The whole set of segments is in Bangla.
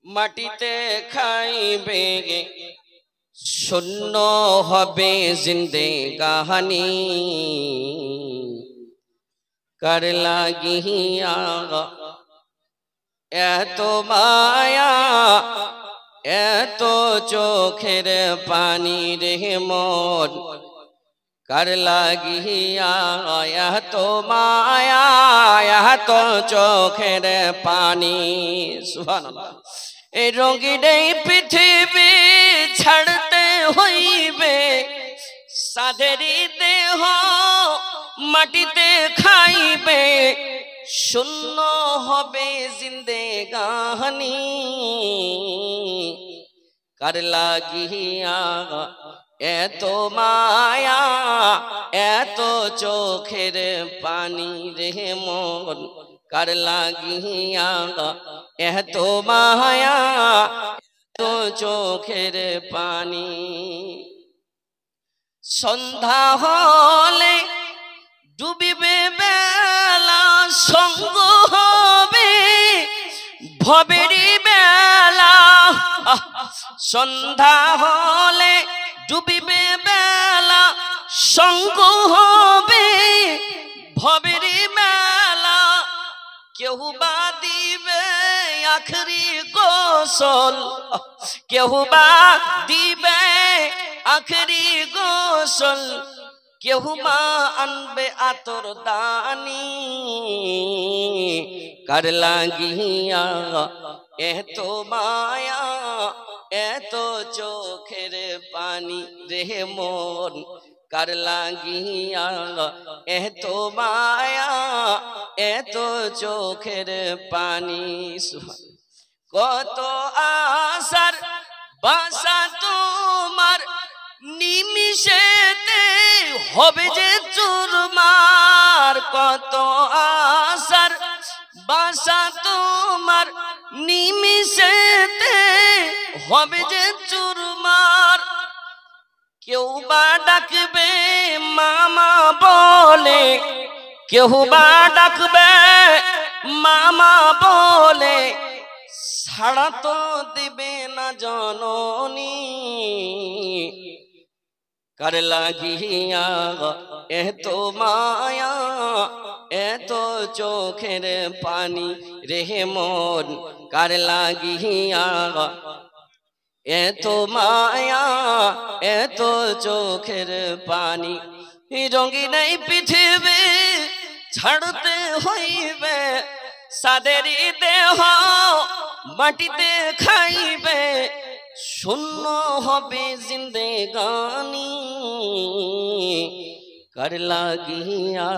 মাটিতে খাইবে শূন্য হবে জিন্দেগানি কার লাগিয়া এত মায়া এত চোখের পানি রে মন কার লাগিয়া এত মায়া এত চোখের পানি সুবহানাল্লাহ। এই রঙিন এই পৃথিবী ছাড়তে হইবে সাধেরি দেহ মাটিতে খাইবে শূন্য হবে জিন্দেগানি কার লাগিয়া এত মায়া এত চোখের পানি রে মন কার লাগিয়া এত মায়া এত চোখের পানি। সন্ধ্যা হলে ডুবিবে বেলা সঙ্গ হবে ভবেরি বেলা সন্ধ্যা হলে ডুবিবে বেলা সঙ্গ হবে ভবেরি বেলা কেউ বা দিবে আখরি গোসল কেউ বা দিবে আখরি গোসল কেউ মা আনবে আতর দানি কার লাগিয়া এত মায়া এত চোখের পানি রে মন কার লাগিয়া এত মায়া এত চোখের পানি। কত আশার বাসা তোমার নিমিষেতে হবে যে চুরমার কত আশার বাসা তোমার নিমিষেতে হবে যে চুরমার কেউ বা ডাকবে মামা বলে কেউ বা ডাকবে মামা বলে ছাড়া তো দিবে না জননী কার লাগিয়া এত মায়া এত চোখের পানি রে মন কার লাগিয়া এত মায়া এত চোখের পানি। রঙিন এই পৃথিবী ছাড়তে হইবে সাদেরি দেহ মাটিতে খাইবে শূন্য হবে জিন্দেগানি কার লাগিয়া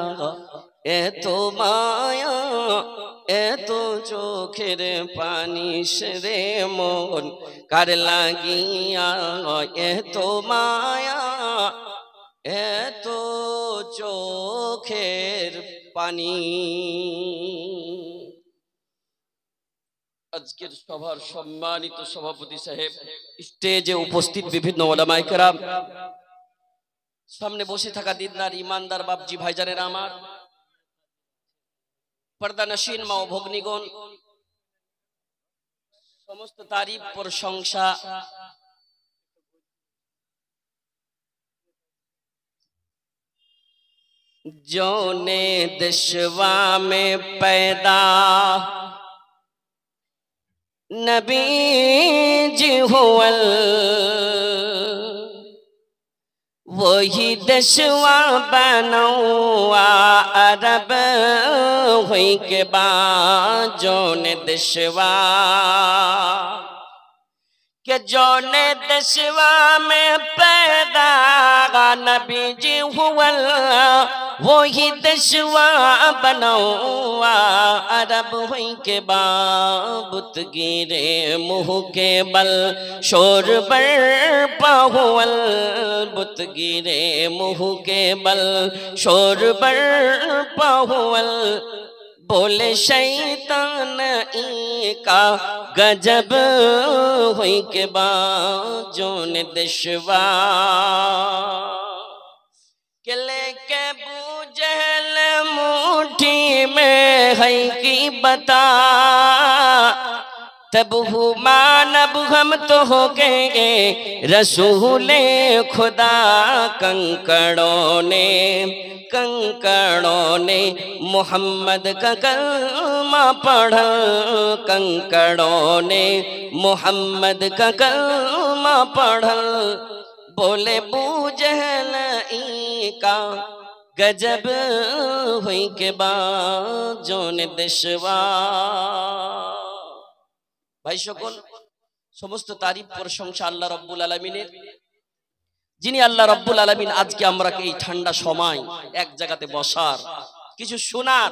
এত মায়া এত চোখের পানি রে মন কার লাগিয়া এত মায়া এত চোখের পানি। আজকের সভার সম্মানিত সভাপতি সাহেব, স্টেজে উপস্থিত বিভিন্ন ওলামায়ে কেরাম, সামনে বসে থাকা দিনদার ইমানদার বাপজি ভাইজানের আমার, পর্দানশীন মা ও ভগ্নীগণ, সমস্ত তারিফ প্রশংসা जोने दशवा में पैदा नबी जी हुअल वही दशवा बनौआ अरब हुई के बाद जोने दशवा के जोने दशवा में पैदा नबी जी हुअल वही दशवा बनौआ अरब हुई के बाबुत गिरे मुँह के बल शोर बर्पा हुअल बुत गिरे मुँह के बल शोर बर्पा हुअल बोले शैतान का गजब हुई के बाजोन दशवा के लेके बूझल मुट्ठी में है कि बता, तब मानब हम तो हो गए रसूले खुदा। कंकड़ों ने मोहम्मद का कलमा पढ़ा, कंकड़ों ने मोहम्मद का कलमा पढ़ा। बोले बूजहल का गजब हुई के बाजों ने देशवा। भाई सकल, समस्त तारीफ प्रशंसा आल्लाह रब्बुल आलामीনের, যিনি আল্লাহ রব্বুল আলামিন আজকে আমরা এই ঠান্ডা সময় এক জায়গাতে বসার, কিছু শোনার,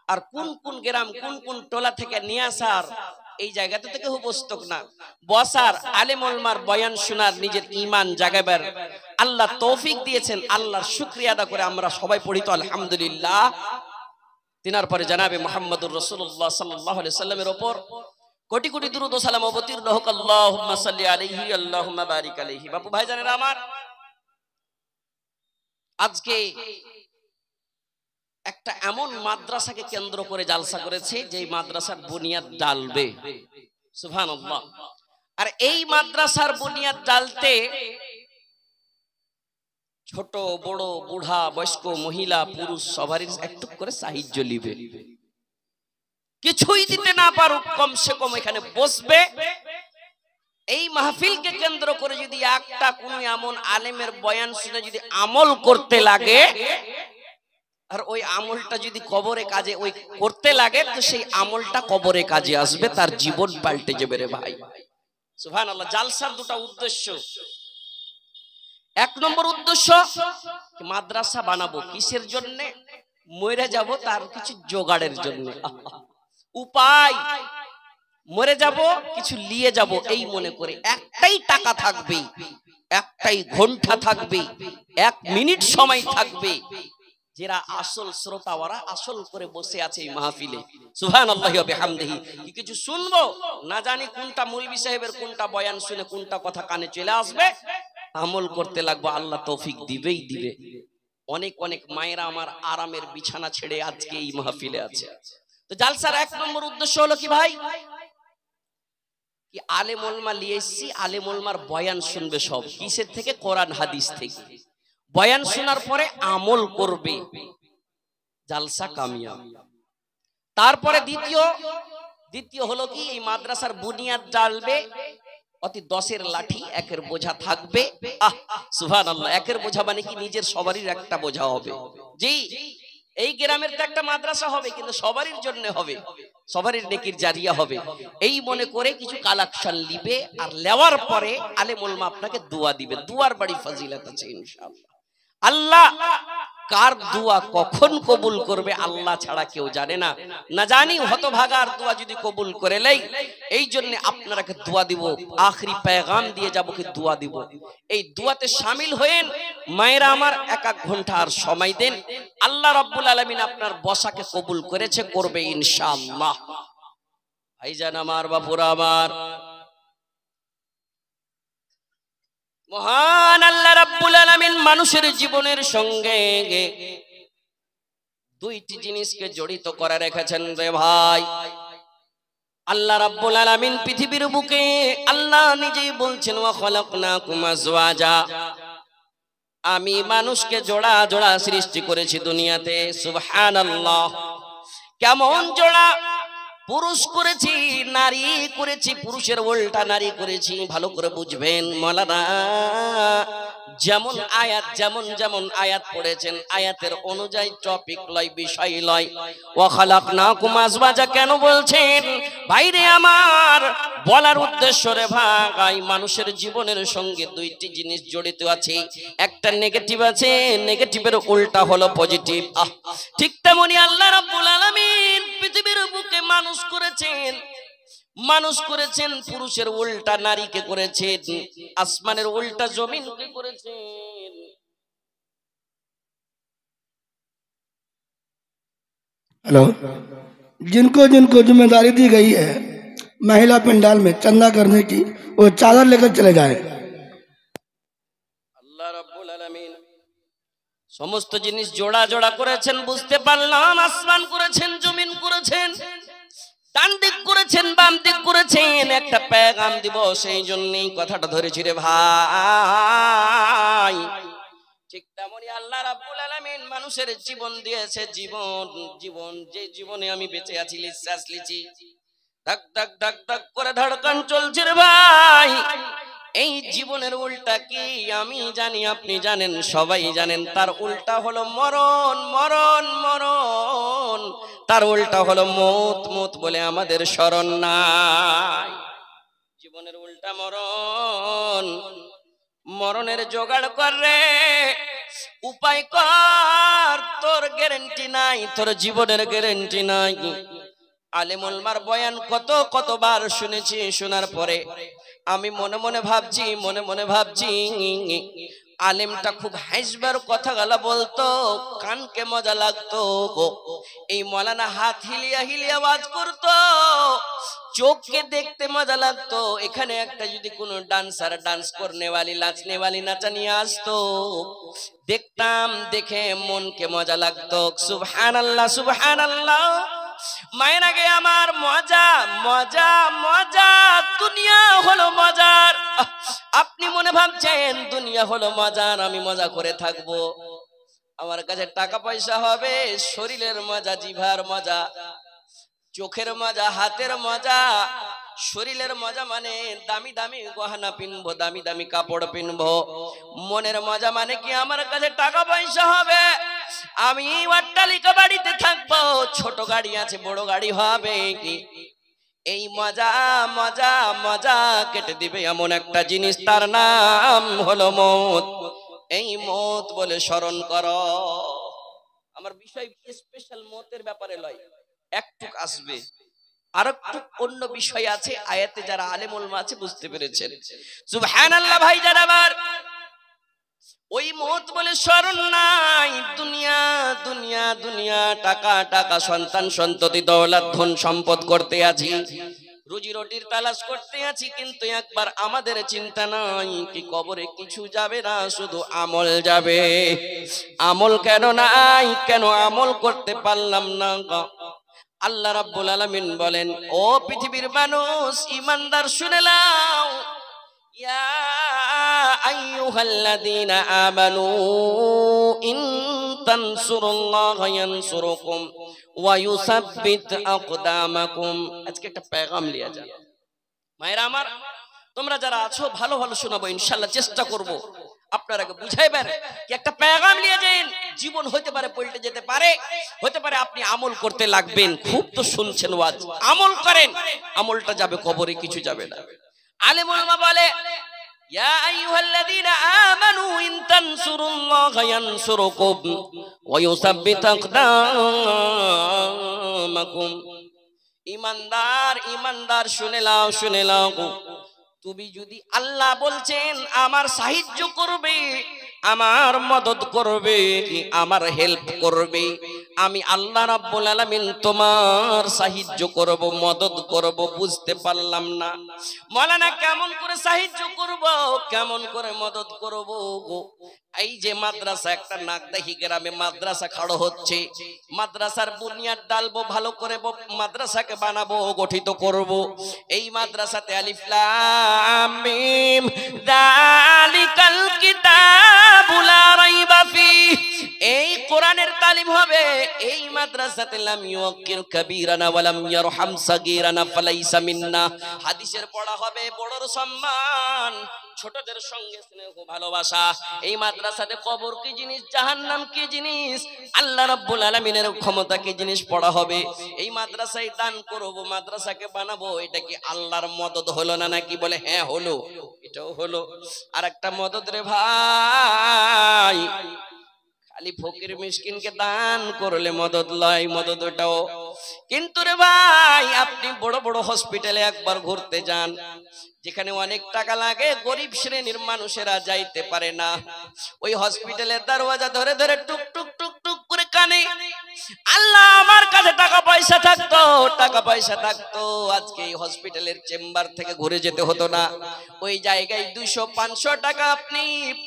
আর কোন কোন গ্রাম কোন কোন টোলা থেকে নিয়ে আসার, এই জায়গাতে থেকে উপস্থিত না বসার, আলেম ওলামার বয়ান শোনার, নিজের ঈমান জাগাবার আল্লাহ তৌফিক দিয়েছেন। আল্লাহর শুকরিয়া আদা করে আমরা সবাই পড়ি তো আলহামদুলিল্লাহ। তিনার পরে জনাবে মুহাম্মদুর রাসূলুল্লাহ সাল্লাল্লাহু আলাইহি সাল্লামের উপর কোটি কোটি দুরূদ ও সালাম অবতীর্ণ হোক। আল্লাহুম্মা সাল্লি আলাইহি আল্লাহুম্মা বারিক আলাইহি। বাপু ভাইজানেরা আমার, আজকে একটা এমন মাদ্রাসাকে কেন্দ্র করে জালসা করেছে যেই মাদ্রাসার বুনিয়াদ ডালবে, সুবহানাল্লাহ। আর এই মাদ্রাসার বুনিয়াদ ডালতে ছোট বড় বুড়া বয়স্ক মহিলা পুরুষ সবারই একটু করে সাহায্য নিবে। কিছুই দিতে না পারুক, কমসে কম এখানে বসবে। এই মাহফিলকে কেন্দ্র করে যদি একটা কোন এমন আলেমের বয়ান শুনে যদি আমল করতে লাগে, আর ওই আমলটা যদি কবরে কাজে ওই করতে লাগে, তো সেই আমলটা কবরে কাজে আসবে, তার জীবন পাল্টে যাবে রে ভাই। সুবহানাল্লাহ। জালসার দুটো উদ্দেশ্য। এক নম্বর উদ্দেশ্য, মাদ্রাসা বানাবো কিসের জন্য? মরে যাব তার কিছু জোগাড়ের জন্য। উপায়, মরে যাব কিছু নিয়ে যাব এই মনে করে। একটাই টাকা থাকবে, একটাই ঘন্টা থাকবে, 1 মিনিট সময় থাকবে। যারা আসল শ্রোতা, ওরা আসল করে বসে আছে এই মাহফিলে, সুবহানাল্লাহি ওয়া বিহামদিহি। কি কিছু শুনবো না জানি কোনটা মৌলভী সাহেবের কোনটা বয়ান শুনে কোনটা কথা কানে চলে আসবে, আমল করতে লাগবে, আল্লাহ তৌফিক দিবেই দিবে। অনেক অনেক মায়েরা আমার আরামের বিছানা ছেড়ে আজকে এই মাহফিলে আছে। তো জালসার 1 নম্বর উদ্দেশ্য হলো কি ভাই, কি আলেম ওলামা নিয়ে এসেছি, আলেম ওলামার বয়ান শুনবে সব। কিসের থেকে? কোরআন হাদিস থেকে। বয়ান শোনার পরে আমল করবে, জালসা কামিয়াব। তারপরে দ্বিতীয় হলো কি, এই মাদ্রাসার বুনিয়াদ ডালবে। অতি 10-এর লাঠি 1-এর বোঝা থাকবে। সুবহানাল্লাহ। 1-এর বোঝা মানে কি, নিজের সবারই একটা বোঝা হবে। জি, এই গ্রামের তো একটা মাদ্রাসা হবে, কিন্তু সবারই জন্য হবে, সবারই নেকির জারিয়া হবে। এই মনে করে কিছু কালেকশন নিবে, আর নেওয়ার পরে আলেম ওলামা আপনাকে দোয়া দিবে। দুয়ার বাড়ি ফাজিলত আছে ইনশাআল্লাহ। আল্লাহ কার দোয়া কখন কবুল করবে আল্লাহ ছাড়া কেউ জানে না। না জানি হতভাগার দোয়া যদি কবুল করে লেই, এই জন্য আপনারাকে দোয়া দিব, আখরি পেগাম দিয়ে যাব কি দোয়া দিব। এই দোয়াতে শামিল হয়েন। মায়েরা আমার 1 ঘন্টা আর সময় দেন, আল্লাহ রাব্বুল আলামিন আপনার বসাকে কবুল করেছে, করবে ইনশাআল্লাহ। ভাইজান আমার, বাপুরা আমার, মহান আল্লাহ রাব্বুল আলামিন মানুষের জীবনের সঙ্গে 2টি জিনিসকে জড়িত করে রেখেছেন রে ভাই। আল্লাহ রাব্বুল আলামিন পৃথিবীর বুকে আল্লাহ নিজেই বলছেন, ওয়া খালাকনাকুম আজওয়াজা, আমি মানুষকে জোড়া জোড়া সৃষ্টি করেছি দুনিয়াতে। সুবহানাল্লাহ। কেমন জোড়া? পুরুষ করেছি, নারী করেছি, পুরুষের উল্টা নারী করেছি। ভালো করে বুঝবেন মাওলানা, যেমন আয়াত যেমন আয়াত পড়েছেন, আয়াতের অনুযায়ী টপিক লয়, বিষয় লয়। ওয়া খালাকনাকুম আজওয়াজা কেন বলছেন ভাইরে আমার? বলার উদ্দেশ্য রে ভাই, মানুষের জীবনের সঙ্গে 2টি জিনিস জড়িত আছে। একটা নেগেটিভ আছে, নেগেটিভের উল্টা হলো পজিটিভ। ঠিক তেমনি আল্লাহ রাব্বুল আলামিন পৃথিবীর বুকে মানুষ করেছেন, পুরুষের উল্টা নারীকে করেছেন, আসমানের উল্টা জমিনকে করেছেন। हेलो, जिनको जिनको जिम्मेदारी दी गई है महिला पंडाल में चंदा करने की, वो चादर लेकर चले जाए। আল্লাহ রাব্বুল আলামিন সমস্ত জিনিস জোড়া জোড়া করেছেন, বুঝতে পারলাম। আসমান করেছেন, জমিন করেছেন, ডান দিক করেছেন, বাম দিক করেছেন, একটা পেগাম দিব, সেই জন্যই কথাটা ধরেছি রে ভাই। ঠিক তেমনই আল্লাহ রাব্বুল আলামিন মানুষের জীবন দিয়েছে। জীবন যে জীবনে আমি বেঁচে আছি, নিঃশ্বাস লিছি, ধক ধক ধক ধক করে ধড়কন চলছে রে ভাই। এই জীবনের উল্টা কি আমি জানি, আপনি জানেন, সবাই জানেন। তার উল্টা হলো মরণ, মরণ, মরণ। তার উল্টা হলো মৌত, মৌত বলে আমাদের স্মরণ নাই। জীবনের উল্টা মরণ, মরণের জোগাড় কর রে, উপায় কর। তোর গ্যারান্টি নাই, তোর জীবনের গ্যারান্টি নাই। আলেম ওলামার বয়ান কতবার শুনেছি, শোনার পরে আমি মনে মনে ভাবছি আলেমটা খুব হাসবার কথা গালা বলতো, কানকে মজা লাগতো। এই মৌলানা হাত হিলিয়া হিলিয়া আওয়াজ করতো, চোখকে দেখতে মজা লাগতো। এখানে একটা যদি কোনো ডান্সার, ডান্স করনেওয়ালি, নাচনেওয়ালি নাচা নিয়ে আসতো, দেখতাম, দেখে মনকে মজা লাগতো। সুবহানাল্লাহ, সুবহানাল্লাহ। মায়ের আগে আমার মজা, মজা, মজা। দুনিয়া হলো মজার। আপনি মনে ভাবছেন দুনিয়া হলো মজার, আমি মজা করে থাকবো। আমার কাছে টাকা পয়সা হবে, শরীরের মজা, জিভার মজা, চোখের মজা, হাতের মজা, শরীরের মজা মানে দামি দামি গহনা পিনবো, দামি দামি কাপড় পিনবো। মনের মজা মানে কি আমার কাছে টাকা পয়সা হবে, আমি অট্টালিকা বাড়িতে থাকবো, ছোট গাড়ি আছে, বড় গাড়ি হবে। কি এই মজা, মজা, মজা কেটে দিবে এমন একটা জিনিস, তার নাম হলো মৌত। এই মৌত বলে স্মরণ করো। আমার বিষয় স্পেশাল মৌতের ব্যাপারে লয়, একটু আসবে। আর একটু অন্য বিষয় আছে, আয়াতে যারা আলেম ওলামা আছে বুঝতে পেরেছেন। সুবহানাল্লাহ ভাই যারা আমার, ওই মৌত বলে স্মরণ নাই। দুনিয়া, দুনিয়া, দুনিয়া, টাকা, টাকা, সন্তান সন্ততি, দৌলত, ধন সম্পদ করতে আছি, রুজি রুটির তালাশ করতে আছি, কিন্তু একবার আমাদের চিন্তা নাই কি কবরে কিছু যাবে না, শুধু আমল যাবে। আমল কেন নাই, কেন আমল করতে পারলাম না? আল্লাহ রাব্বুল আলামিন বলেন, ও পৃথিবীর মানুষ, ঈমানদার শুনে নাও, ইয়া আইয়ুহাল্লাযীনা আমানু ইন তানসুরুল্লাহা ইয়ানসুরুকুম ওয়া ইউসাব্বিত আকদামাকুম। আজকে একটা পেগাম লিয়া যান। মায়েরা আমার, তোমরা যারা আছো ভালো ভালো শোনাবো, ইনশাআল্লাহ চেষ্টা করব আপনারাকে বুঝাইবার কি একটা পেগাম নিয়ে যান। জীবন হতে পারে পল্টে যেতে পারে, হতে পারে আপনি আমল করতে লাগবেন। খুব তো শুনছেন ওয়াজ, আমল করেন, আমলটা যাবে কবরে, কিছু যাবে না। আলেম ওলামা বলে, ইয়া আইয়ুহাল্লাযীনা আমানু ইন তানসুরুল্লাহা ইয়ানসুরুকুম ওয়া ইউসাব্বিত আকদামাকুম। ঈমানদার, ঈমানদার শুনে নাও, শুনে নাও, তুমি যদি, আল্লাহ বলছেন আমার সাহায্য করবে, আমার মদদ করবে, আমার হেল্প করবে, আমি আল্লাহ রাব্বুল আলামিন তোমার সাহায্য করব, মদদ করব। বুঝতে পারলাম না মাওলানা, কেমন করে সাহায্য করব, কেমন করে মদদ করব? এই যে মাদ্রাসা, একটা নাগদাহি গ্রামে মাদ্রাসা খাড়ো হচ্ছে, মাদ্রাসার বুনিয়াদ ডালবো, ভালো করে মাদ্রাসাকে বানাবো, গঠিত করব। এই মাদ্রাসাতে আলিফ লাম মিম যালিকাল কিতাবু লা রাইবা ফিহি, এই কোরআনের তালিম হবে। এই মাদ্রাসাতে লাম ইউকির কাবীরানা ওয়া লাম ইয়ারহাম সাগীরানা ফালাইসা মিন্না, হাদিসের পড়া হবে, বড়র সম্মান, ছোটদের সঙ্গে স্নেহ ভালোবাসা। এই মাদ্রাসাতে কবর কি জিনিস, জাহান্নাম কি জিনিস, আল্লাহ রাব্বুল আলামিনের ক্ষমতা কি জিনিস পড়া হবে। এই মাদ্রাসায় দান করব, মাদ্রাসাকে বানাবো, এটা কি আল্লাহর মদদ হলো না? নাকি বলে হ্যাঁ হলো, এটাও হলো। আর একটা মদদ রে ভাই, খালি ফকির মিসকিনকে দান করলে মদদ লয়, মদদ ওটাও। কিন্তু রে ভাই, আপনি বড় বড় হসপিটালে একবার ঘুরতে যান, যেখানে অনেক টাকা লাগে, গরিব শ্রেণীর মানুষেরা যাইতে পারে না। ওই হসপিটালের দরওয়াজা ধরে ধরে টুক টুক টুক টুক করে টাকা নেই। আল্লাহ আমার কাছে টাকা পয়সা থাকতো আজকে এই হসপিটালের চেম্বার থেকে ঘুরে যেতে হতো না। ওই জায়গায় 200-500 টাকা আপনি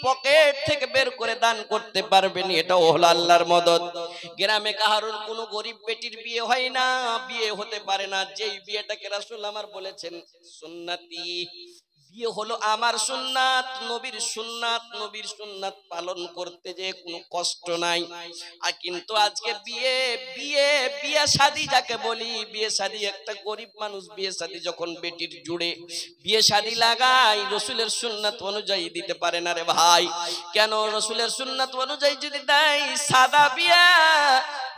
পকেট থেকে বের করে দান করতে পারবেন, এটাও হলো আল্লাহর মদদ। গ্রামে কাহারুর কোনো গরিব বেটির বিয়ে হয় না, বিয়ে হতে পারে না, যেই বিয়েটাকে রাসূল আমার বলেছেন সুন্নতি, বিয়ে হলো আমার সুন্নাত, নবীর সুন্নাত পালন করতে যে কোনো কষ্ট নাই। আর কিন্তু আজকে বিয়ে শাদী যাকে বলি, বিয়ে শাদী, একটা গরিব মানুষ বিয়ে শাদী যখন বেটির জুড়ে বিয়ে শাদী লাগায়, রাসূলের সুন্নাত অনুযায়ী দিতে পারে না রে ভাই। কেন? রাসূলের সুন্নাত অনুযায়ী যদি দেয়, সাদা বিয়ে,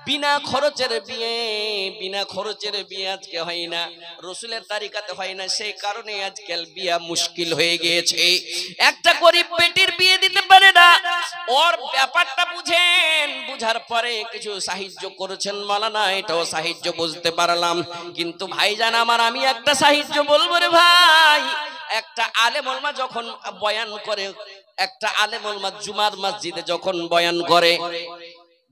বিনা খরচের বিয়ে আজকে হয় না, রাসূলের তরিকাতে হয় না। সেই কারণে আজকাল বিয়ে মুশকিল হয়ে গিয়েছে। একটা গরিব বেটির বিয়ে দিতে পারে না, ওর ব্যাপারটা বুঝেন, বুঝার পরে কিছু সাহায্য করেছেন মাওলানা, এটাও সাহায্য বুঝতে পারলাম। কিন্তু ভাইজান আমার, আমি একটা সাহায্য বলবো রে ভাই। একটা আলেম ওলামা যখন বয়ান করে, একটা আলেম ওলামা জুমার মসজিদে যখন বয়ান করে,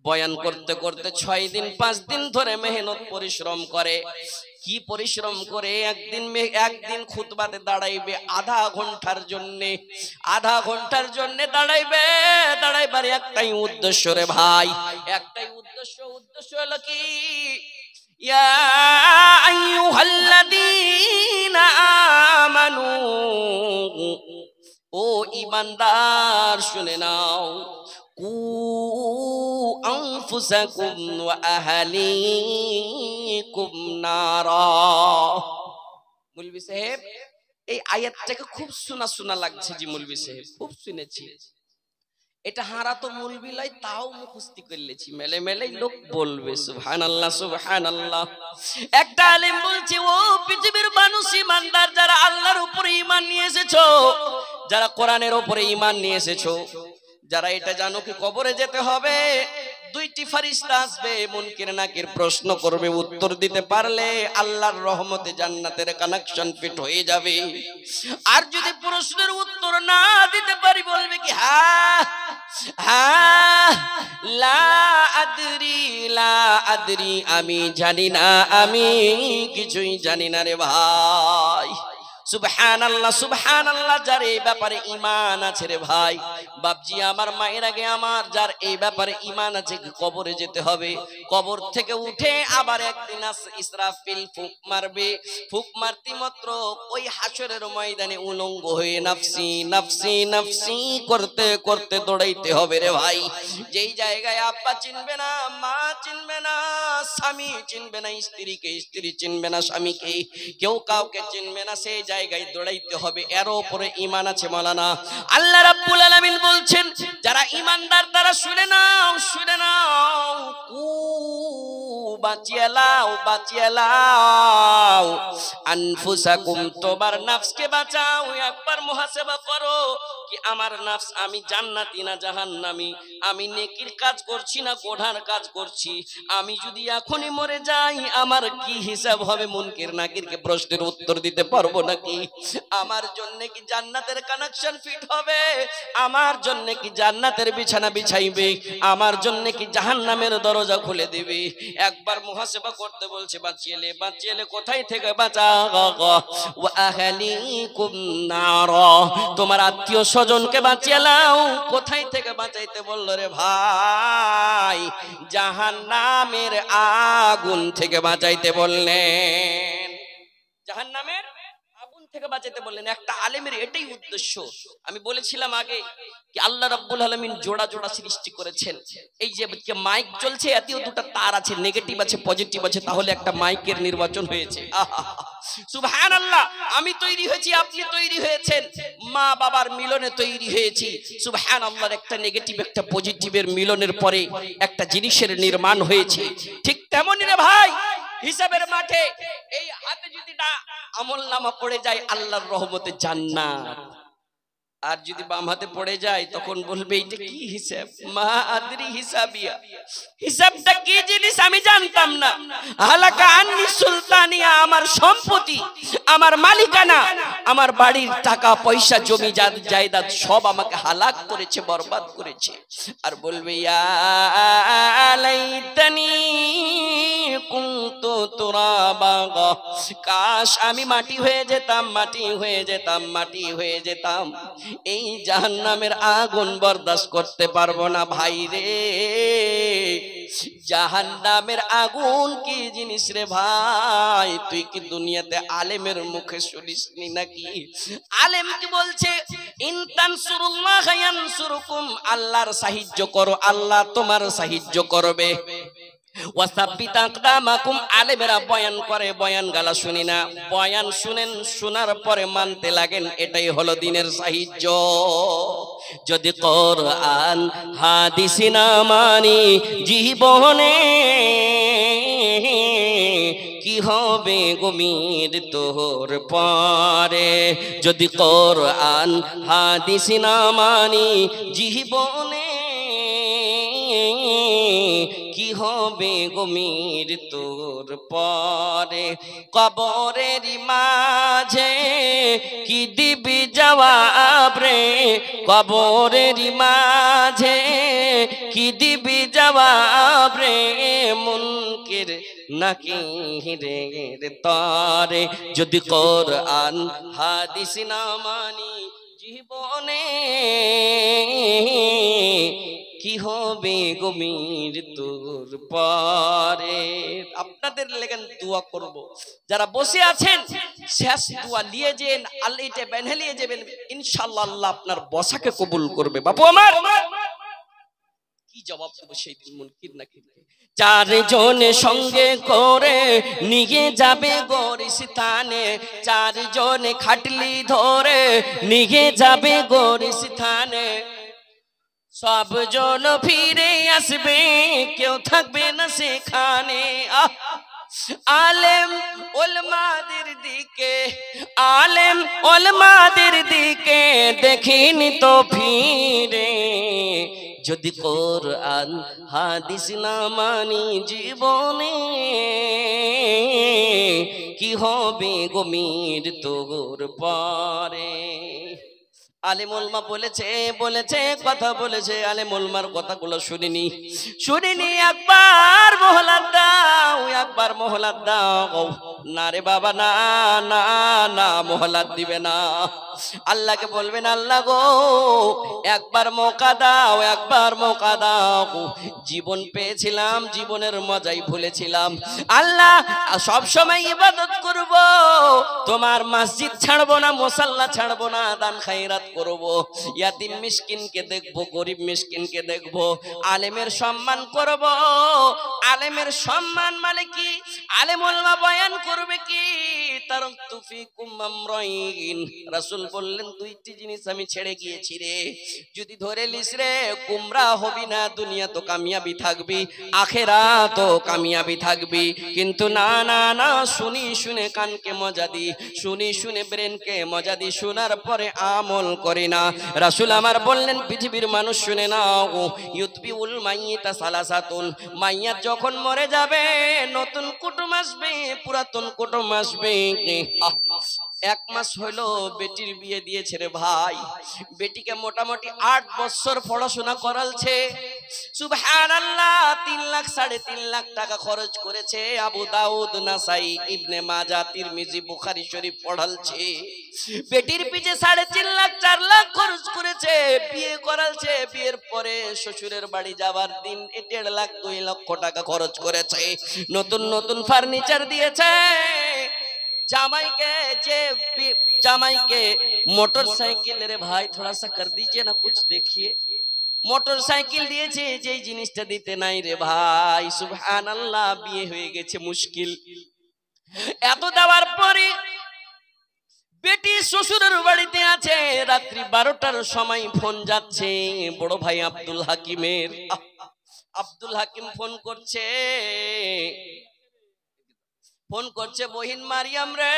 বয়ান করতে করতে 6 দিন 5 দিন ধরে মেহনত পরিশ্রম করে। কি পরিশ্রম করে? একদিন খুতবাতে দাঁড়াইবে আধা ঘন্টার জন্য দাঁড়াইবার একটাই উদ্দেশ্য রে ভাই, একটাই উদ্দেশ্য হলো কি, ইয়া আইয়ুহাল্লাযীনা আমানু, ও ঈমানদার শুনে নাও, কু আনফুসাকুম ওয়া আহলিকুম নারা। মৌলভী সাহেব, এই আয়াতটাকে খুব শোনা লাগছে। জি মৌলভী সাহেব, খুব শুনেছি। এটা হারা তো মৌলভী লাই, তাও মুখস্থি করলেছি, মেলে লোক বলবে সুবহানাল্লাহ সুবহানাল্লাহ। একটা আলেম বলছে, ও পৃথিবীর মানুষ, ঈমানদার যারা আল্লাহর উপরে ঈমান নিয়ে এসেছো, যারা কোরআনের উপরে ঈমান নিয়ে এসেছো, যারা এটা জানো কি কবরে যেতে হবে, 2টি ফেরেশতা আসবে, মুনকির নাকির প্রশ্ন করবে, উত্তর দিতে পারলে আল্লাহর রহমতে জান্নাতের কানেকশন ফিট হয়ে যাবে। আর যদি প্রশ্নের উত্তর না দিতে পারি, বলবে কি লা আদরি, আমি জানি না, আমি কিছুই জানি না রে ভাই। সুবহানাল্লাহ সুবহানাল্লাহ। যার এই ব্যাপারে ঈমান আছে রে ভাই, বাপজি আমার, মায়ের আগে আমার, যার এই ব্যাপারে ঈমান আছে কবরে যেতে হবে, কবর থেকে উঠে আবার একদিন ইসরাফিল ফুক মারবে, ফুক মারতে মাত্র ওই হাসরের ময়দানে উলঙ্গ হয়ে নাফসি নাফসি নাফসি করতে করতে দৌড়াইতে হবে রে ভাই। যেই জায়গায় আব্বা চিনবে না, মা চিনবে না, স্বামী চিনবে না স্ত্রীকে, স্ত্রী চিনবে না স্বামীকে, কেউ কাউকে চিনবে না, সেই জায়গায় দৌড়াইতে হবে। এর উপরে ঈমান আছে মাওলানা। আল্লাহ রাব্বুল আলামিন বলছেন, যারা ঈমানদার তারা শুনে নাও, বাঁচিয়ে লাও আনফুসাকুম, তোমার নফসকে বাঁচাও। একবার মুহাসাবা করো কি আমার নফস, আমি জান্নাতি না জাহান্নামী, আমি নেকির কাজ করছি না গোনার কাজ করছি, আমি যদি এখনই মরে যাই আমার কি হিসাব হবে? মুনকির নাকিরকে প্রশ্নের উত্তর দিতে পারবো নাকি? আমার জন্য কি জান্নাতের কানেকশন ফিট হবে? আমার জন্য কি জান্নাতের বিছানা বিছাইবে? আমার জন্য কি জাহান্নামের দরজা খুলে দিবে? একবার মুহাসাবা করতে বলছে, বাঁচিয়ে লে কোথায় থেকে বাঁচাও? ওয়া আহলিকুম নার, তোমার আত্মীয় স্বজনকে বাঁচিয়ে লাও। কোথায় থেকে বাঁচাইতে বললো রে ভাই? জাহান্নামের আগুন থেকে বাঁচাইতে বললেন, জাহান্নামের আগুন থেকে বাঁচাইতে বললেন। একটা আলেমের এটাই উদ্দেশ্য। আমি বলেছিলাম আগে কি আল্লাহ রাব্বুল আলামিন জোড়া জোড়া সৃষ্টি করেছেন। এই যে মাইক চলছে, এতেও দুটো তার আছে, নেগেটিভ আছে পজিটিভ আছে, তাহলে একটা মাইকের নির্বাচন হয়েছে। সুবহানাল্লাহ। আমি তৈরি হয়েছি, আপনি তৈরি হয়েছেন, মা বাবার মিলনে তৈরি হয়েছি। সুবহানাল্লাহর একটা নেগেটিভ একটা পজিটিভের মিলনের পরে একটা জিনিসের নির্মাণ হয়েছে। ঠিক তেমনই রে ভাই, হিসাবের মাঠে এই হাতে যদি আমলনামা পড়ে যায়, আল্লাহর রহমতে জান্নাত। আর যদি বাম হাতে পড়ে যায় তখন বলবে এটা কি হিসাব, মা আদরি হিসাবিয়া, হিসাবটা কি জিনিস আমি জানতাম না। হালাকা আন্নি সুলতানিয়া, আমার সম্পত্তি, আমার মালিকানা, আমার বাড়ির টাকা পয়সা জমি জায়দাদ সব আমাকে হালাক করেছে, বরবাদ করেছে। আর বলবে ইয়া লাইতানি কুনতু তুরাবা, কাশ আমি মাটি হয়ে যেতাম, মাটি হয়ে যেতাম, মাটি হয়ে যেতাম। এই জাহান্নামের আগুন বরদাস্ত করতে পারবো না ভাই রে। জাহান্নামের আগুন কি জিনিস রে ভাই, তুই কি দুনিয়াতে আলেমের মুখে শুনিসনি নাকি? আলেম কি বলছে, ইন তানসুরুল্লাহ ইয়ানসুরুকুম, আল্লাহর সাহায্য করো, আল্লাহ তোমার সাহায্য করবে। ওয়াসাব্বিত আকদামাকুম, আলেমেরা বয়ান করে, বয়ান গালা শুনি না, বয়ান শুনেন, শোনার পরে মানতে লাগেন, এটাই হলো দ্বীনের সাহায্য। যদি কোরআন হাদিস না মানি জীবনে, কি হবে গমির তোর পরে। যদি কোরআন হাদিস না মানি জীবনে, কি হবে গমির তোর পরে। কবরের মাঝে কি দিবি জবাব রে, কবরের মাঝে কি দিবি জবাব রে, মুনকির নাকিরের তরে। যদি কোরআন হাদিস না মানি জীবনে, কি হবে গমির তোর পরে। আপনাদের লেগে দোয়া করব, যারা বসে আছেন শেষ দোয়া নিয়ে যেন, আল্লাহ এটা বেঁধে নিয়ে যাবেন, ইনশাআল্লাহ আল্লাহ আপনার বসাকে কবুল করবে। বাপু আমার কি জবাব দেবো সেই দিন মুনকির নাকির। চারজন সঙ্গে করে নিয়ে যাবে গোরস্থানে, চারজন খাটলি ধরে নিয়ে যাবে গোরস্থানে। সবজন ফিরে আসবে, কেউ থাকবে না সেখানে। আলেম ওলমাদের দিকে, আলেম ওলমাদের দিকে দেখিনি তো ফিরে। যদি কোরআন হাদিস না মানি জীবনে, কি হবে গমির তোর পরে। আলেম ওলমা বলেছে, বলেছে কথা বলেছে, আলেম ওলমার কথাগুলো শুনিনি, শুনিনি। একবার মোহলাত দাও, একবার মোহলাত দাও। না রে বাবা, না না না, মোহলাত দিবে না। আল্লাহকে বলবেন, আল্লাহ গো একবার মৌকা দাও, একবার মৌকা দাও। জীবন পেয়েছিলাম, জীবনের মজাই ভুলেছিলাম। আল্লাহ সব সময় ইবাদত করব, তোমার মসজিদ ছাড়বো না, মুসাল্লা ছাড়বো না, দান খায়রাত করব, ইয়াতিম মিসকিনকে দেখব, গরিব মিসকিনকে দেখব, আলেমের সম্মান করব। আলেমের সম্মান মানে কি? আলেম ওলামা বয়ান করবে কি? তারাকতু ফীকুম আমরাইন, রাসূল বললেন দুইটি জিনিস আমি ছেড়ে গিয়েছি রে, যদি ধরে লিস রে গুমরাহ হবি না, দুনিয়া তো কামিয়াবি থাকবি, আখিরাত তো কামিয়াবি থাকবি। কিন্তু না না না, শুনি শুনে কানকে মজা দি, শুনি শুনে ব্রেনকে মজা দি, শোনার পরে আমল করি না। রাসূল আমার বললেন পৃথিবীর মানুষ শুনে নাও, ইউতবিউল মাইয়িতা সালাসাতুন, মাইয়াত যখন মরে যাবে নতুন কুটুম আসবে, পুরাতন কুটুম আসবে। এক মাস হলো বেটির বিয়ে দিয়েছে রে ভাই, বেটিকে মোটামুটি 8 বছর পড়াশোনা করালছে। সুবহানাল্লাহ, 3 লাখ 3.5 লাখ টাকা খরচ করেছে। আবু দাউদ, নাসাই, ইবনে মাজাহ, তিরমিজি, বুখারী শরীফ পড়ালছে। বেটির পিছে 3.5 লাখ 4 লাখ খরচ করেছে, বিয়ে করালছে। বিয়ের পরে শ্বশুরের বাড়ি যাবার দিন 1.5 লাখ 2 লক্ষ টাকা খরচ করেছে। নতুন নতুন ফার্নিচার দিয়েছে। জামাইকে যে জামাইকে मोटरसाइकिल, रे भाई थोड़ा सा कर दीजिए ना कुछ देखिए, मोटरसाइकिल দিয়েছে, যেই জিনিসটা দিতে নাই রে ভাই। সুবহানাল্লাহ, বিয়ে হয়ে গেছে মুশকিল। এত দেওয়ার পরে বেটি শ্বশুরের বাড়িতে আছে, রাত্রি 12টার সময় ফোন যাচ্ছে বড় ভাই আব্দুল হাকিমের। আব্দুল হাকিম ফোন করছে, ফোন করছে বহিন মারিয়াম রে,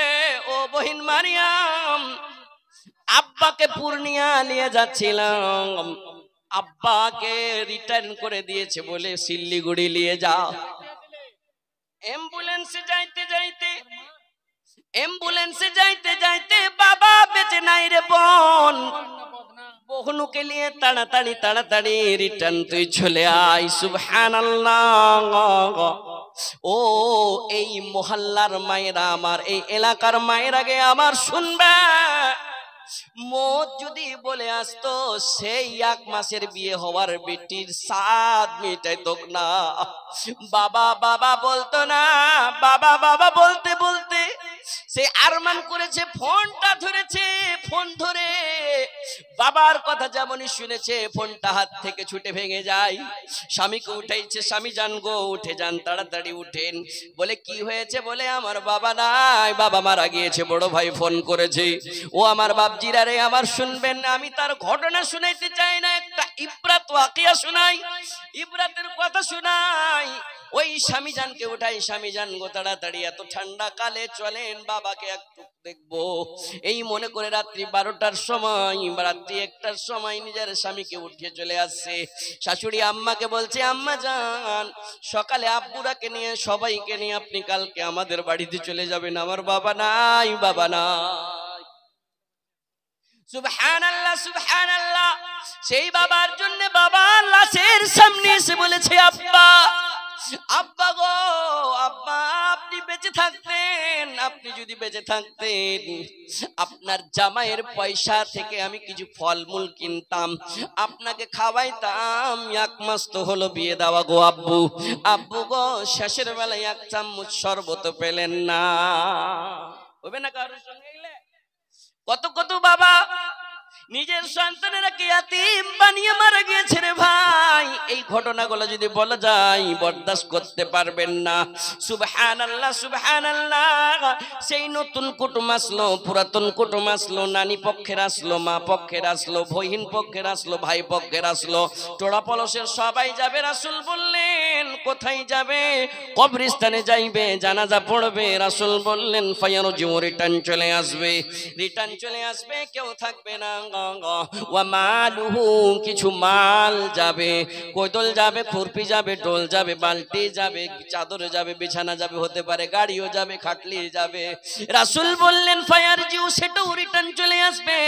ও বহিন মারিয়াম, আব্বাকে পূর্ণিয়া নিয়ে যাচ্ছিলাম, আব্বাকে রিটার্ন করে দিয়েছে বলে শিলিগুড়ি নিয়ে যাও। অ্যাম্বুলেন্সে যাইতে যাইতে বাবা বেঁচে নাই রে বোন, বহনুকে নিয়ে তাড়াতাড়ি রিটার্ন তুই চলে আয়। সুবহানাল্লাহ। ও এই মহল্লার মায়েরা আমার, এই এলাকার মায়ের আগে আমার শুনবে, মত যদি বলে আসতো সেই 1 মাসের বিয়ে হওয়ার বেটির সাদ মিটাইতো না। বাবা বাবা বলতো না, বাবা বাবা বলতে বলতে সে আরমান করেছে, ফোনটা ধরেছে, ফোন ধরে বাবার কথা যেমনই শুনেছে ফোনটা হাত থেকে ছুটে ভেঙে যায়। স্বামীকে উঠাইছে, স্বামী যান গো উঠে যান, তাড়াতাড়ি উঠেন। বলে কি হয়েছে? বলে আমার বাবা নাই, বাবা মারা গিয়েছে, বড় ভাই ফোন করেছে। ও আমার বাপজিরা রে, আমার শুনবেন, আমি তার ঘটনা শুনাইতে চাই না, একটা ইবরাত ওয়াকিয়া শোনাই, ইবরাতের কথা শোনাই। ওই স্বামী জানকে উঠাই, স্বামী জান গো তাড়াতাড়ি, এত ঠান্ডা কালে চলেন বাবাকে একটু দেখবো। এই মনে করে রাত্রি 12টার সময়, রাত্রি 1টার সময় নিজের স্বামীকে উঠিয়ে চলে আসছে। শাশুড়ি আম্মাকে বলছে, আম্মা জান সকালে আব্বুরাকে নিয়ে সবাইকে নিয়ে আপনি কালকে আমাদের বাড়িতে চলে যাবেন, আমার বাবা নাই, বাবা নাই। সুবহানাল্লাহ সুবহানাল্লাহ। সেই বাবার জন্য বাবা লাশের সামনে এসে বলেছে, আব্বা আব্বা গো, আব্বা আপনি বেঁচে থাকতেন, আপনি যদি বেঁচে থাকতেন আপনার জামাইয়ের পয়সা থেকে আমি কিছু ফলমূল কিনতাম, আপনাকে খাওয়াইতাম। 1 মাস তো হলো বিয়ে দেওয়া গো আব্বু, আব্বু গো শেষের বেলায় 1 চামচ শরবত পেলেন না। হবে না কারোর সঙ্গে? কত কত বাবা নিজের সন্তানেরা কে ইয়াতীম বানিয়ে মারা গিয়েছে রে ভাই। এই ঘটনাগুলো যদি বলা যায় বরদাস্ত করতে পারবেন না। সুবহানাল্লাহ সুবহানাল্লাহ। সেই নতুন কুটুম আসলো, পুরাতন কুটুম আসলো, নানি পক্ষের আসলো, মা পক্ষের আসলো, বহিন পক্ষের আসলো, ভাই পক্ষের আসলো, টোড়া পলসের সবাই যাবে। রাসূল বললেন কোথায় যাবে? কবরস্থানে যাইবে, জানাজা পড়বে। রাসূল বললেন ফায়ারজু, রিটার্ন চলে আসবে, রিটার্ন চলে আসবে, কেউ থাকবে না। ওয়া মালুহু, কিছু মাল যাবে, কোদল যাবে, খুরপি যাবে, ঢোল যাবে, বালতি যাবে, চাদর যাবে, বিছানা যাবে, হতে পারে গাড়িও যাবে, খাটলি যাবে। রাসূল বললেন ফায়ারজিউ, সেটাও রিটার্ন চলে আসবে।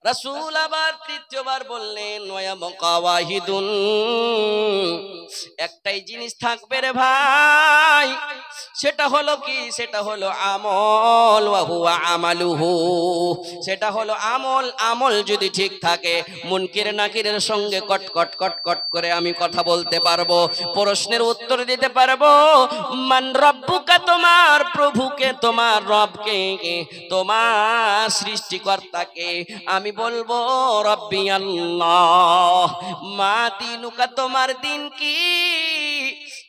রাসূল আবার তৃতীয়বার বললেন ওয়া মুকাওয়াহিদুন, একটাই জিনিস থাকবে রে ভাই, সেটা হলো কি? সেটা হলো আমল, ওয়া হুয়া আমালুহু, সেটা হলো আমল। আমল যদি ঠিক থাকে মুনকির নাকিরের সঙ্গে কট কট কট কট করে আমি কথা বলতে পারবো, প্রশ্নের উত্তর দিতে পারবো। মান রব্বুকা, তোমার প্রভুকে, তোমার রবকে, তোমার সৃষ্টিকর্তাকে আমি বলবো রব্বি আল্লাহ। মা দিনুকা, তোমার দিন কি?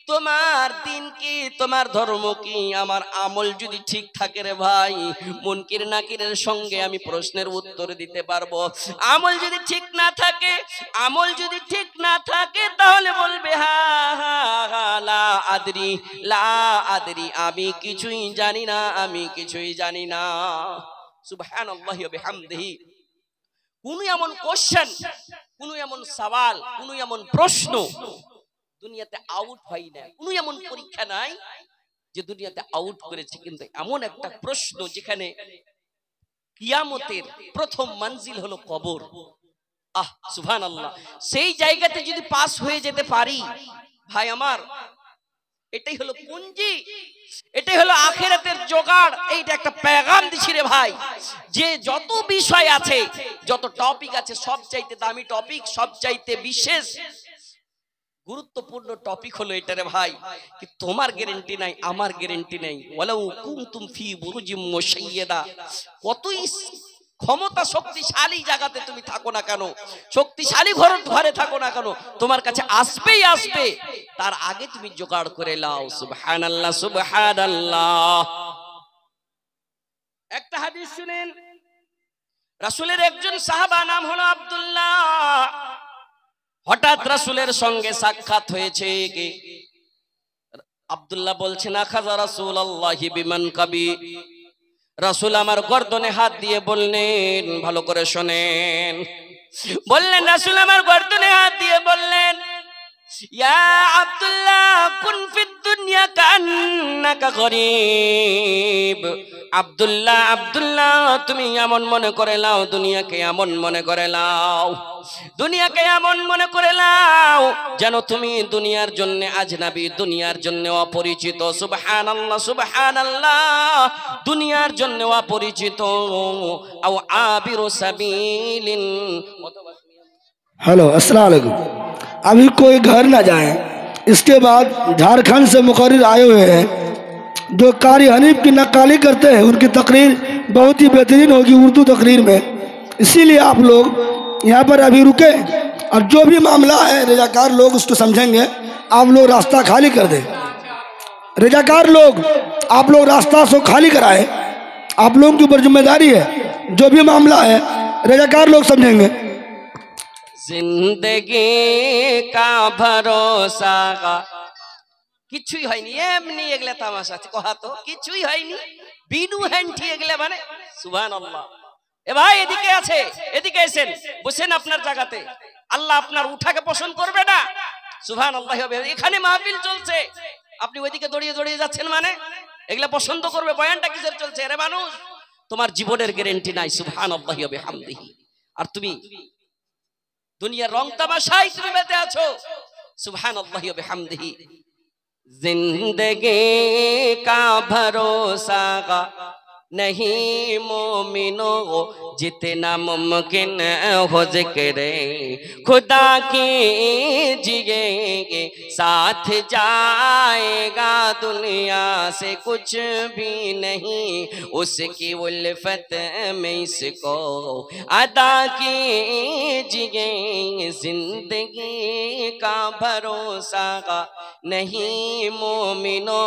তোমার দিন কি? তোমার ধর্ম কি? আমার আমল যদি ঠিক থাকে রে ভাই, মুনকির নাকিরের সঙ্গে আমি প্রশ্নের উত্তর দিতে পারবো। আমল যদি ঠিক না থাকে, আমল যদি ঠিক না থাকে তাহলে বলবে হা হা হা লা আদরি, লা আদরি, আমি কিছুই জানি না, আমি কিছুই জানি না। সুবহানাল্লাহি ওয়া বিহামদিহি। কোন এমন কোশ্চেন, কোন এমন সওয়াল, কোন এমন প্রশ্ন দুনিয়াতে আউট হয় না, কোন এমন পরীক্ষা নাই যে দুনিয়াতে আউট করেছে। কিন্তু এমন একটা প্রশ্ন যেখানে কিয়ামতের প্রথম মঞ্জিল হলো কবর। আহ সুবহানাল্লাহ। সেই জায়গাতে যদি পাস হয়ে যেতে পারি ভাই আমার, এটাই হলো পুঁজি, এটাই হলো আখিরাতের জোগাড়। এইটা একটা পেগাম দিছি রে ভাই, যে যত বিষয় আছে, যত টপিক আছে, সবচাইতে দামি টপিক, সবচাইতে বিশেষ গুরুত্বপূর্ণ টপিক হলো এটা রে ভাই। কি তোমার গ্যারান্টি নাই, আমার গ্যারান্টি নাই। ওয়ালাউ কুনতুম ফি বুরুজিম মুশাইয়াদা, কতই ক্ষমতা শক্তিশালী জায়গাতে তুমি থাকো না কেন, শক্তিশালী ঘরে থাকো না কেন, তোমার কাছে আসবেই আসবে। তার আগে তুমি জোগাড় করে নাও। সুবহানাল্লাহ সুবহানাল্লাহ। একটা হাদিস শুনেন, রাসূলের একজন সাহাবা নাম হলো আব্দুল্লাহ। হঠাৎ রাসূলের সঙ্গে সাক্ষাৎ হয়েছে। আব্দুল্লাহ বলছেন আখাযা রাসূলুল্লাহি বিমান কাবি, রাসূল আমার গর্দনে হাত দিয়ে বললেন, ভালো করে শোনেন, বললেন রাসূল আমার গর্দনে হাত দিয়ে বললেন, ইয়া আব্দুল্লাহ কুন ফিদ দুনিয়া কান্নাকা গরীব। আব্দুল্লাহ, আব্দুল্লাহ তুমি এমন মনে করে নাও, দুনিয়াকে এমন মনে করে নাও, দুনিয়াকে এমন মনে করে নাও যেন তুমি দুনিয়ার জন্য আজনাবী, দুনিয়ার জন্য অপরিচিত। সুবহানাল্লাহ, সুবহানাল্লাহ, দুনিয়ার জন্য অপরিচিত। আও আবিরু সাবিলিন। हेलो अस्सलाम वालेकुम। अभी कोई घर ना जाए। इसके बाद झारखंड से मुकर्रिर आए हुए हैं जो कारी हनीफ की नक्काली करते हैं। उनकी तकरीर बहुत ही बेहतरीन होगी उर्दू तकरीर में, इसीलिए आप लोग यहाँ पर अभी रुके और जो भी मामला है रजाकार लोग उसको समझेंगे। आप लोग रास्ता खाली कर दें। रजाकार लोग, आप लोग रास्ता सो खाली कराए, आप लोगों के ऊपर जिम्मेदारी है। जो भी मामला है रजाकार लोग समझेंगे। जिंदगी का भरोसा কিছুই হয়নি, এমনি এগুলা তামাশা কহা তো কিছুই হয়নি, বিনু হ্যান্টি এগুলা মানে। সুবহানাল্লাহ। এ ভাই এদিকে আছে, এদিকে এসেন, বসেন আপনার জায়গাতে। আল্লাহ আপনার উঠাকে পছন্দ করবে না। সুবহানাল্লাহ। এখানে মাহফিল চলছে, আপনি ওইদিকে দৌড়িয়ে দৌড়িয়ে যাচ্ছেন মানে এগুলা পছন্দ করবে? বয়ানটা কিসের চলছে? আরে মানুষ, তোমার জীবনের গ্যারান্টি নাই। সুবহানাল্লাহি ওয়া বিহামদিহি। আর তুমি দুনিয়ার রং তামাশায় তুমি বেঁচে আছো। সুবহানাল্লাহি ওয়া বিহামদিহি। जिंदगी का भरोसा नहीं मोमिनो, जितना मुमकिन हो जिक्र खुदा कीजिए, साथ जाएगा दुनिया से कुछ भी नहीं, उसकी उल्फत में इसको अदा कीजिए। जिंदगी का भरोसा नहीं मोमिनो,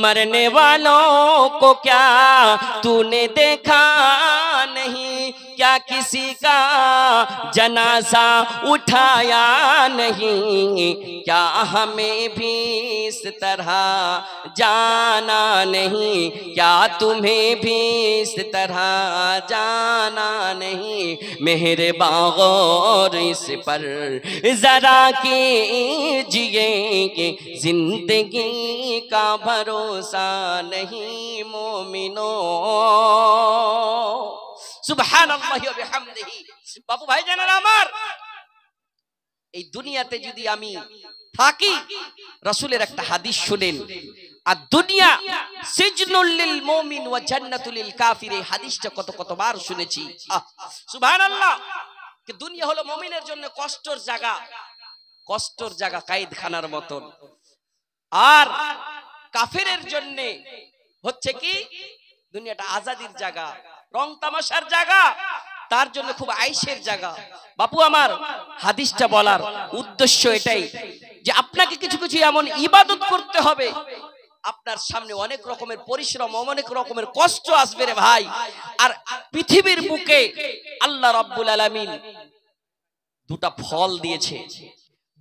मरने वालों को क्या तूने देखा नहीं, क्या किसी का जनाजा उठाया नहीं, क्या हमें भी इस तरह जाना नहीं, क्या तुम्हें भी इस तरह जाना नहीं। मेरे बागौर इस पर जरा कीजिए, जिंदगी का भरोसा नहीं मोमिनो। সুবহানাল্লাহি ওয়া বিহামদিহি। বাবু ভাই জানেন আমার, এই দুনিয়াতে যদি আমি থাকি, রাসূলের একটা হাদিস শুনেন, আর দুনিয়া সিজনুল লিল মুমিন ওয়া জান্নাতুল লিল কাফির। এই হাদিসটা কতবার শুনেছি। সুবহানাল্লাহ। কি দুনিয়া হলো মুমিনের জন্য কষ্টের জায়গা, কষ্টের জায়গা, কায়েদখানার মতন। আর কাফেরের জন্য হচ্ছে কি দুনিয়াটা আজাদির জায়গা, রং তামাশার জায়গা, তার জন্য খুব আয়েশের জায়গা। বাপু আমার, হাদিসটা বলার উদ্দেশ্য এটাই যে আপনাকে কিছু কিছু এমন ইবাদত করতে হবে, আপনার সামনে অনেক রকমের পরিশ্রম, অনেক রকমের কষ্ট আসবে রে ভাই। আর পৃথিবীর বুকে আল্লাহ রাব্বুল আলামিন দুটা ফল দিয়েছে,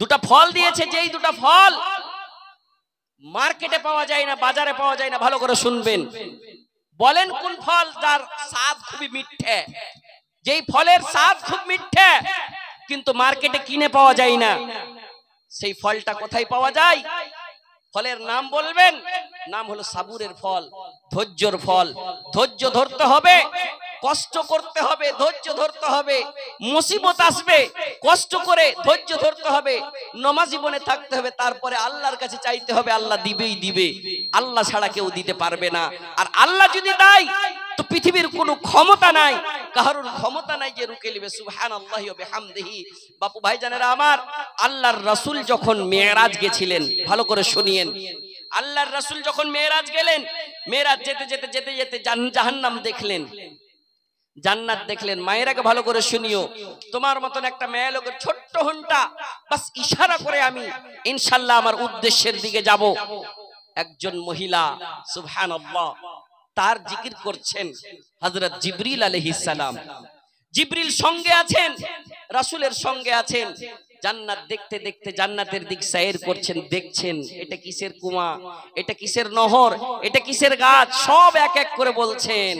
দুটা ফল দিয়েছে, যেই দুটা ফল মার্কেটে পাওয়া যায় না, বাজারে পাওয়া যায় না। ভালো করে শুনবেন, বলেন কোন ফল যার স্বাদ খুবই মিঠে? যেই ফলের স্বাদ খুব মিঠে কিন্তু মার্কেটে কিনে পাওয়া যায় না, সেই ফলটা কোথায় পাওয়া যায়? ফলের নাম বলবেন, নাম হলো সাবুরের ফল, ধৈর্যর ফল। ধৈর্য ধরতে হবে, কষ্ট করতে হবে, ধৈর্য ধরতে হবে। মুসিবত আসবে, কষ্ট করে ধৈর্য ধরতে হবে, নামাজি বনে থাকতে হবে, তারপরে আল্লাহর কাছে চাইতে হবে, আল্লাহ দিবেই দিবে। আল্লাহ ছাড়া কেউ দিতে পারবে না। আর আল্লাহ যদি দেয় তো পৃথিবীর কোনো ক্ষমতা নাই, কারোর ক্ষমতা নাই যে রুকে নেবে। সুবহানাল্লাহি ওয়া বিহামদিহি। বাপু ভাই জানেরা আমার, আল্লাহর রাসূল যখন মেরাজ গেছিলেন, ভালো করে শুনিয়েন, আল্লাহর রাসূল যখন মেরাজ গেলেন, মেরাজ যেতে যেতে যেতে যেতে জাহান্নাম দেখলেন, জান্নাত দেখলেন। মায়েরাকে ভালো করে শুনিও, তোমার মতন একটা মেয়ে লোকের ছোট্ট ঘন্টা বাস ইশারা করে আমি ইনশাআল্লাহ আমার উদ্দেশ্যের দিকে যাব। একজন মহিলা, সুবহানাল্লাহ, তার জিকির করছেন হযরত জিবরিল আলাইহিস সালাম। জিবরিল সঙ্গে আছেন, রাসূলের সঙ্গে আছেন। জান্নাত দেখতে দেখতে জান্নাতের দিক সাইর করছেন, দেখছেন এটা কিসের কুয়া, এটা কিসের নহর, এটা কিসের গাছ, সব এক এক করে বলছেন।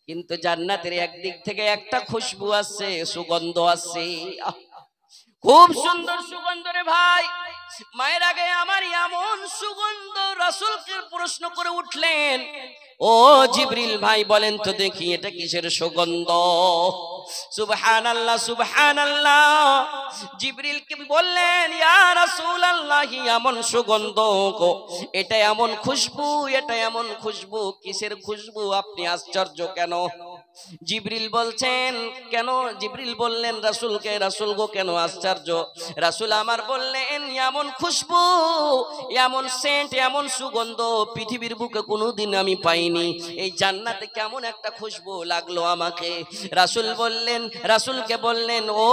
কিন্তু জান্নাতের একদিক থেকে একটা খুশবু আছে, সুগন্ধ আছে, খুব সুন্দর সুগন্ধ রে ভাই। মায়ের আগে আমার এমন সুগন্ধ, রাসূলকে প্রশ্ন করে উঠলেন, ও জিবরিল ভাই বলেন তো দেখি এটা কিসের সুগন্ধ। সুবহানাল্লাহ সুবহানাল্লাহ। জিবরিলকে বললেন, ইয়া রাসূলুল্লাহ এমন সুগন্ধ, এটা এমন খুশবু, এটা এমন খুশবু, কিসের খুশবু, আপনি আশ্চর্য কেন? জিবরিল বলছেন কেন? জিবরিল বললেন রাসূলকে, রাসূল গো কেন আশ্চর্য? রাসূল আমার বললেন এমন খুশবু, এমন সেন্ট, এমন সুগন্ধ পৃথিবীর বুকে কোনোদিন আমি পাইনি। এই জান্নাতে কেমন একটা খুশবু লাগলো আমাকে। রাসূল বললেন, রাসূলকে বললেন, ও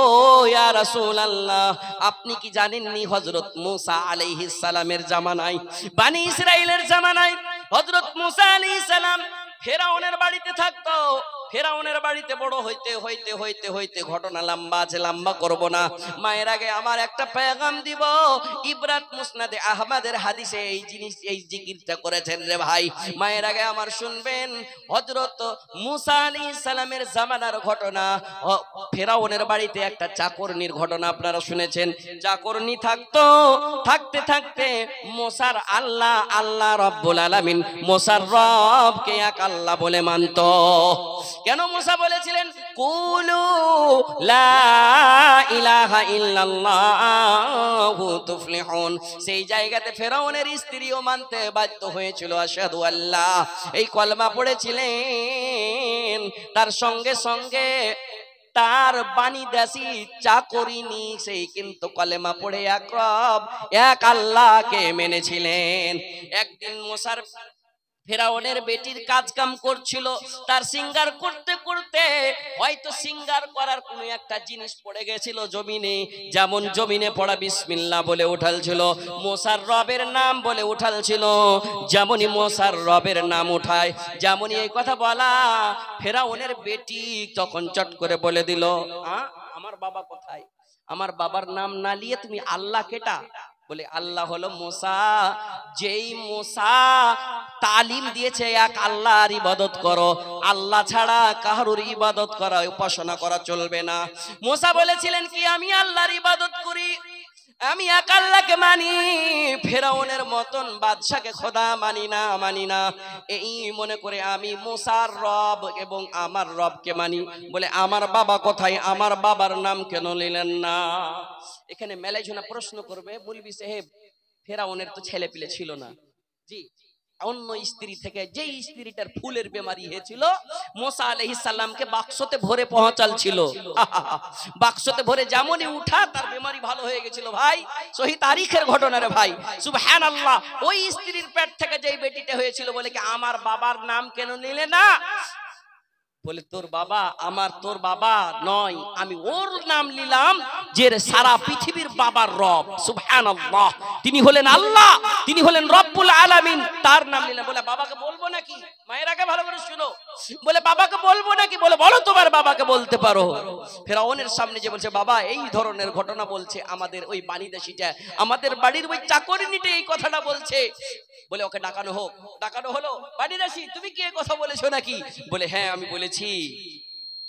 ইয়া রাসূলুল্লাহ আপনি কি জানেননি হযরত মুসা আলাইহিস সালামের জামানায়, বনি ইসরাইলের জামানায় হযরত মুসা আলাইহিস সালাম ফেরাউনের বাড়িতে থাকতো। ফেরাউনের বাড়িতে বড় হইতে হইতে হইতে হইতে ঘটনা লম্বা আছে, লম্বা করব না। মায়ের আগে আমার একটা পেগাম দিব। ইবরাত মুসনাদে আহমদের হাদিসে এই জিনিস, এই জিকিরটা করেছেন রে ভাই। মায়ের আগে আমার শুনবেন, হযরত মুসা আলাইহিস সালামের জামানার ঘটনা। ফেরাউনের বাড়িতে একটা চাকরনির ঘটনা আপনারা শুনেছেন। চাকরনি থাকতো, থাকতে থাকতে মুসার আল্লাহ, আল্লাহ রাব্বুল আলামিন মুসার রবকে এক আল্লাহ বলে মানত। কেন মুসা বলেছিলেন কুলু লা ইলাহা ইল্লাল্লাহু তুফলিহুন, সেই জায়গাতে ফেরাউনের স্ত্রীও মানতে বাধ্য হয়েছিল আশহাদু আল্লাহ, এই কলমা পড়েছিলেন। তার সঙ্গে সঙ্গে তার বানিদাসী চাকরিনী সেই কিন্তু কলেমা পড়ে এক রব, এক আল্লাহকে মেনেছিলেন। একদিন মুসার ফেরাউনের বেটির কাজ কাম করছিল, তার সিঙ্গার করতে করতে হয়তো সিঙ্গার করার কোনো একটা জিনিস পড়ে গেছিল জমিনে। যেমন জমিনে পড়া বিসমিল্লাহ বলে উঠালছিল, মুসার রবের নাম বলে উঠালছিল। যেমনই মুসার রবের নাম উঠায়, যেমনই এই কথা বলা, ফেরাউনের বেটি তখন চট করে বলে দিল, আমার বাবা কোথায়? আমার বাবার নাম না নিয়ে তুমি আল্লাহ কেটা? বলে আল্লাহ হলো মুসা, যেই মুসা তালিম দিয়েছে এক আল্লাহর ইবাদত করো, আল্লাহ ছাড়া কারোর ইবাদত করা, উপাসনা করা চলবে না। মুসা বলেছিলেন কি আমি আল্লাহর ইবাদত করি, আমি এক আল্লাহকে মানি, ফেরাউনের মতন বাদশাকে খোদা মানি না, মানি না। এই মনে করে আমি মুসার রব এবং আমার রবকে মানি। বলে আমার বাবা কোথায়? আমার বাবার নাম কেন নিলেন না? এখানে মেলাইজনা প্রশ্ন করবে, মৌলভী সাহেব ফেরাউনের তো ছেলে পিলে ছিল না। জি, অন্য স্ত্রী থেকে যেই স্ত্রীটার ফুলের বেমারি হয়েছিল, মুসা আলাইহিস সালামকে বাক্সতে ভরে পৌঁছাল ছিল। বাক্সতে ভরে যেমনই উঠা তার বেমারি ভালো হয়ে গেছিল ভাই। সহি তারিখের ঘটনা রে ভাই, সুবহানাল্লাহ। ওই স্ত্রীর পেট থেকে যেই বেটিটা হয়েছিল বলে কি আমার বাবার নাম কেন নিলে না? বলে তোর বাবা আমার, তোর বাবা নয়, আমি ওর নাম নিলাম যে সারা পৃথিবীর বাবার রব, সুবহানাল্লাহ। তিনি হলেন আল্লাহ, তিনি হলেন রব্বুল আলামিন, তার নাম নিলাম। বলে বাবাকে বলবো নাকি? মায়ের আগে ভালো করে শুনো। বলে বাবাকে বলবো নাকি? বলে বলো তোমার বাবাকে বলতে পারো। ফেরাউনের সামনে যে বলছে বাবা এই ধরনের ঘটনা বলছে, আমাদের ওই বানিদাসীটা, আমাদের বাড়ির ওই চাকরিনীটা এই কথাটা বলছে। বলে ওকে ডাকানো হোক। ডাকানো হলো, বানিদাসী তুমি কি এই কথা বলেছো নাকি? বলে হ্যাঁ আমি বলেছি।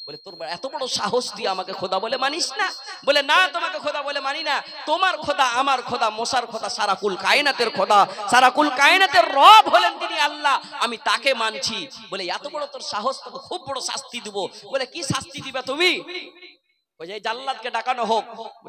বলে তোর এত বড় সাহস তুই আমাকে খোদা বলে মানিস না? বলে না তোমাকে খোদা বলে মানি না, তোমার খোদা আমার খোদা, মুসার খোদা সারা কুল কায়নাতের খোদা, সারা কুল কায়নাতের রব হলেন তিনি আল্লাহ, আমি তাকে মানছি। বলে এত বড় তোর সাহস, তোকে খুব বড় শাস্তি দিব। বলে কি শাস্তি দিবে তুমি? জাল্লাদকে ডাকানো হোক।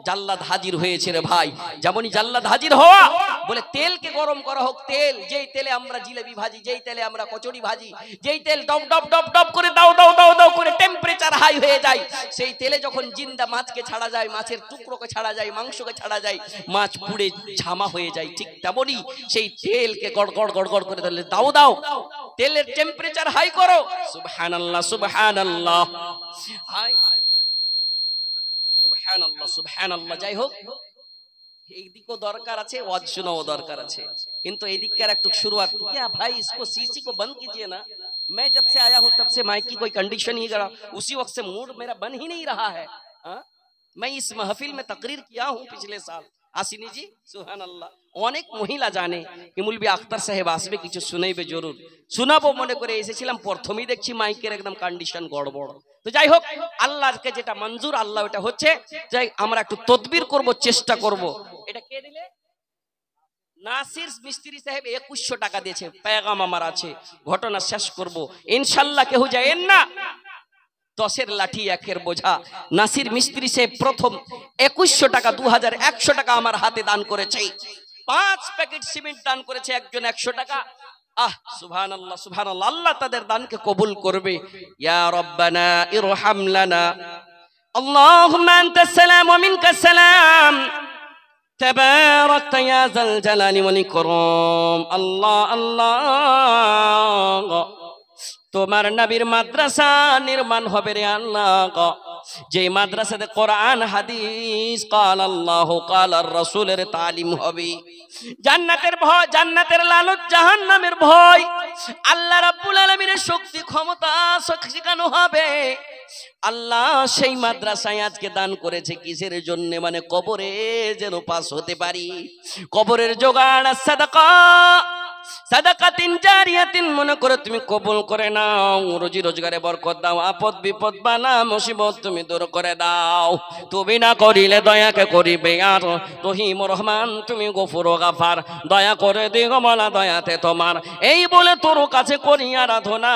জাল্লাদ হাজির হয়েছে রে ভাই। যেমনই জাল্লাদ হাজির হওয়া, বলে তেলকে গরম করা হোক। তেল, যেই তেলে আমরা জিলেবি ভাজি, যেই তেলে আমরা কচুরি ভাজি, যেই তেল ডব ডব ডব ডব করে দাও দাও দাও দাও করে টেম্পারেচার হাই হয়ে যায়, সেই তেলে যখন জিন্দা মাছকে ছাড়া যায়, মাছের টুকরোকে ছাড়া যায়, মাংসকে ছাড়া যায়, মাছ পুড়ে ঝামা হয়ে যায়, ঠিক তেমনই সেই তেলকে গড়গড় গড়গড় করে দিলে দাও দাও, তেলের টেম্পারেচার হাই করো। সুবহানাল্লাহ সুবহানাল্লাহ, হাই সুবহানাল্লাহ সুবহানাল্লাহ। যাই হোক, এই দিকও দরকার আছে, ওয়াজ শোনাও দরকার আছে, কিন্তু এই দিককার একটু শুরুआत क्या भाई इसको सीसी को बंद कीजिए ना। मैं जब से आया हूं तब से माइक की कोई कंडीशन ही करा, उसी वक्त से मूड मेरा बन ही नहीं रहा है। मैं इस महफिल में तकरीर किया हूँ पिछले साल। आसिनी जी सुभान अल्लाह। অনেক মহিলা জানে কি মুলবি আখতার সাহেব আসবে কিছু শুনাইবে, জরুর শোনাবো মনে করে এসেছিলাম। প্রথমেই দেখছি মাইকের একদম কন্ডিশন গড়বড়। তো যাই হোক, আল্লাহকে যেটা মঞ্জুর আল্লাহ ওটা হচ্ছে। যাই আমরা একটু তদবির করব, চেষ্টা করব। এটা কে দিলে? নাসির মিস্ত্রি সাহেব 2100 টাকা দিয়েছে। পেগাম আমার আছে, ঘটনা শেষ করব ইনশাআল্লাহ। কেউ যায়েন না, 10-এর লাঠি 1-এর বোঝা। নাসির মিস্ত্রি সাহেব প্রথম 2100 টাকা 2100 টাকা আমার হাতে দান করেছে। 5 প্যাকেট সিমেন্ট দান করেছে একজন 100 টাকা। আহ সুবহানাল্লাহ সুবহানাল্লাহ, আল্লাহ তাদের দানকে কবুল করবে। ইয়া রব্বানা ইরহাম লানা আল্লাহুম্মা আনতাস সালাম ওয়া মিনকাস সালাম তাবারাকতা ইয়া যাল জালালি ওয়াল ইকরাম। আল্লাহ আল্লাহ, তোমার নবীর মাদ্রাসা নির্মাণ হবে রে আল্লাহ, যে মাদ্রাসাতে কোরআন হাদিস কাল আল্লাহ কাল আর রাসূলের তালিম হবে। জান্নাতের ভয়, জান্নাতের লালত, জাহান্নামের ভয়, আল্লাহ রাব্বুল আলামিনের শক্তি ক্ষমতা শেখানো হবে। আল্লাহ সেই মাদ্রাসায় আজকে দান করেছে কিসের জন্য? মানে কবরে যেন পাস হতে পারি। কবরের জোগাড় সাদাকা, সাদাকাতিন জারিয়াতিন মনে করে তুমি কবুল করে নাও। রুজি রোজগারে বরকত দাও, আপদ বিপদ বালা মুসিবত তুমি দূর করে দাও। তুমি না করিলে দয়াকে করিবে আর রহিম রহমান, তুমি গফুর ও গাফার, দয়া করে দিও মালা দয়াতে তোমার। এই বলে তোর কাছে করি আরাধনা।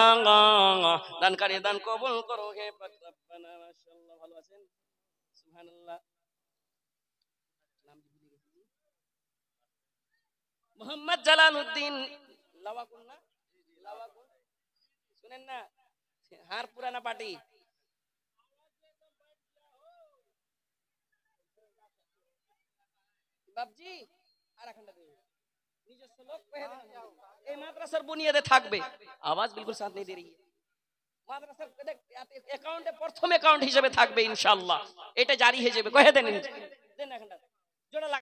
দানকারী দান কবুল করো হে পাক রব্বানা। মাশাআল্লাহ, ভালো আছেন? সুবহানাল্লাহ। মোহাম্মদ জালালউদ্দিন লাওয়াকুন না, লাওয়াকুন শুনেন না, হার পুরানা পার্টি। বাবজি আর এখানটা দিন নিজস্ব লোক কহে দেন, এই মাদ্রাসার বুনিয়াদে থাকবে। আওয়াজ বিলকুল সাথ নেই দে রही है। মাদ্রাসার অ্যাকাউন্টে প্রথম অ্যাকাউন্ট হিসেবে থাকবে ইনশাআল্লাহ। এটা জারি হয়ে যাবে, কহে দেন।